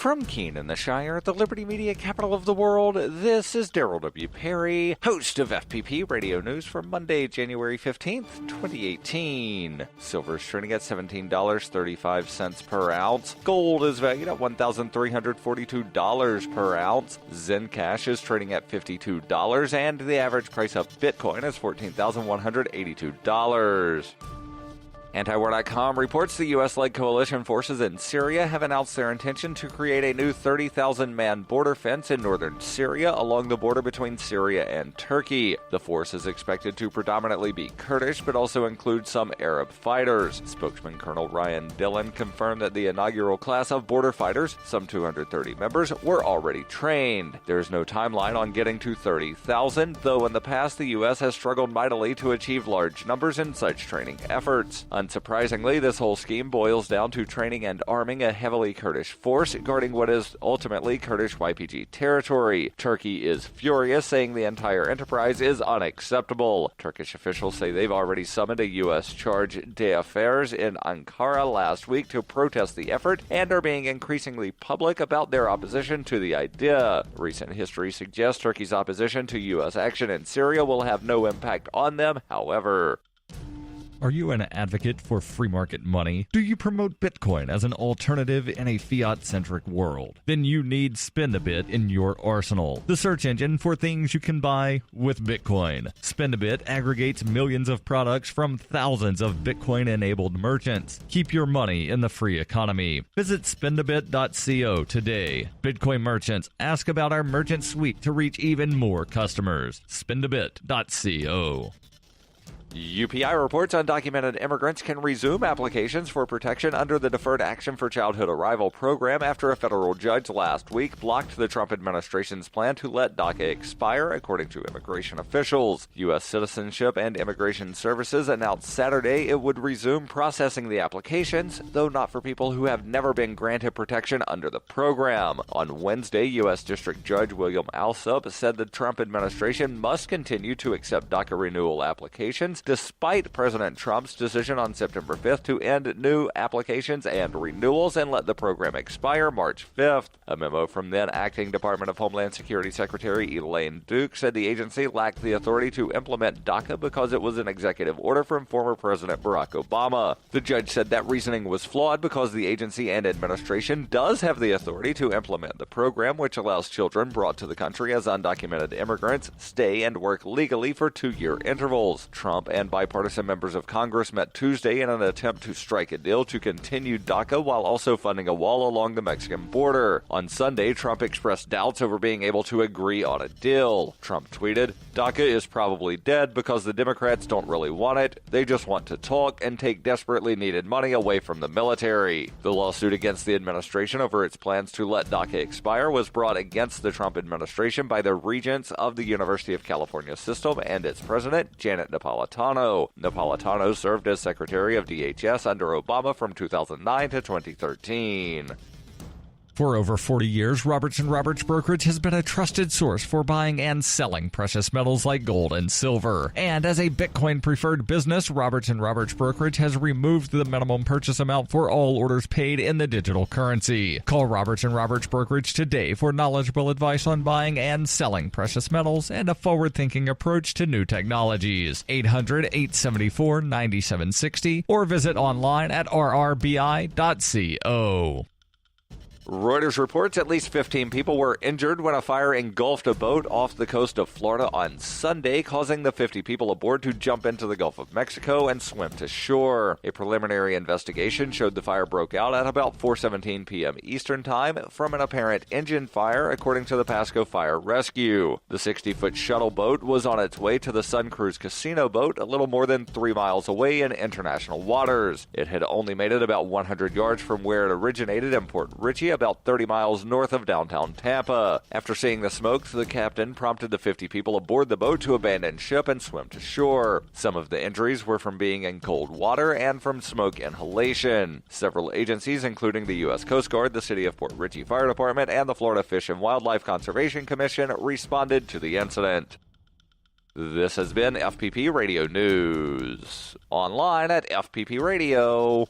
From Keene in the Shire, the Liberty Media capital of the world, this is Daryl W. Perry, host of FPP Radio News for Monday, January 15th, 2018. Silver is trading at $17.35 per ounce. Gold is valued at $1,342 per ounce. Zencash is trading at $52, and the average price of Bitcoin is $14,182. Antiwar.com reports the U.S.-led coalition forces in Syria have announced their intention to create a new 30,000-man border fence in northern Syria along the border between Syria and Turkey. The force is expected to predominantly be Kurdish, but also include some Arab fighters. Spokesman Colonel Ryan Dillon confirmed that the inaugural class of border fighters, some 230 members, were already trained. There is no timeline on getting to 30,000, though in the past the U.S. has struggled mightily to achieve large numbers in such training efforts. Unsurprisingly, this whole scheme boils down to training and arming a heavily Kurdish force guarding what is ultimately Kurdish YPG territory. Turkey is furious, saying the entire enterprise is unacceptable. Turkish officials say they've already summoned a U.S. charge d'affaires in Ankara last week to protest the effort and are being increasingly public about their opposition to the idea. Recent history suggests Turkey's opposition to U.S. action in Syria will have no impact on them, however. Are you an advocate for free market money? Do you promote Bitcoin as an alternative in a fiat-centric world? Then you need Spend-A-Bit in your arsenal, the search engine for things you can buy with Bitcoin. Spend-A-Bit aggregates millions of products from thousands of Bitcoin-enabled merchants. Keep your money in the free economy. Visit spendabit.co today. Bitcoin merchants, ask about our merchant suite to reach even more customers. Spendabit.co. UPI reports undocumented immigrants can resume applications for protection under the Deferred Action for Childhood Arrival program after a federal judge last week blocked the Trump administration's plan to let DACA expire, according to immigration officials. U.S. Citizenship and Immigration Services announced Saturday it would resume processing the applications, though not for people who have never been granted protection under the program. On Wednesday, U.S. District Judge William Alsup said the Trump administration must continue to accept DACA renewal applications despite President Trump's decision on September 5th to end new applications and renewals and let the program expire March 5th. A memo from then Acting Department of Homeland Security Secretary Elaine Duke said the agency lacked the authority to implement DACA because it was an executive order from former President Barack Obama. The judge said that reasoning was flawed because the agency and administration does have the authority to implement the program, which allows children brought to the country as undocumented immigrants stay and work legally for 2-year intervals. Trump and bipartisan members of Congress met Tuesday in an attempt to strike a deal to continue DACA while also funding a wall along the Mexican border. On Sunday, Trump expressed doubts over being able to agree on a deal. Trump tweeted, "DACA is probably dead because the Democrats don't really want it. They just want to talk and take desperately needed money away from the military." The lawsuit against the administration over its plans to let DACA expire was brought against the Trump administration by the regents of the University of California system and its president, Janet Napolitano. Napolitano served as Secretary of DHS under Obama from 2009 to 2013. For over 40 years, Roberts & Roberts Brokerage has been a trusted source for buying and selling precious metals like gold and silver. And as a Bitcoin-preferred business, Roberts & Roberts Brokerage has removed the minimum purchase amount for all orders paid in the digital currency. Call Roberts & Roberts Brokerage today for knowledgeable advice on buying and selling precious metals and a forward-thinking approach to new technologies. 800-874-9760 or visit online at rrbi.co. Reuters reports at least 15 people were injured when a fire engulfed a boat off the coast of Florida on Sunday, causing the 50 people aboard to jump into the Gulf of Mexico and swim to shore. A preliminary investigation showed the fire broke out at about 4:17 p.m. Eastern Time from an apparent engine fire, according to the Pasco Fire Rescue. The 60-foot shuttle boat was on its way to the Sun Cruise casino boat a little more than 3 miles away in international waters. It had only made it about 100 yards from where it originated in Port Richey, about 30 miles north of downtown Tampa. After seeing the smoke, the captain prompted the 50 people aboard the boat to abandon ship and swim to shore. Some of the injuries were from being in cold water and from smoke inhalation. Several agencies, including the U.S. Coast Guard, the City of Port Richey Fire Department, and the Florida Fish and Wildlife Conservation Commission, responded to the incident. This has been FPP Radio News. Online at fppradio.com.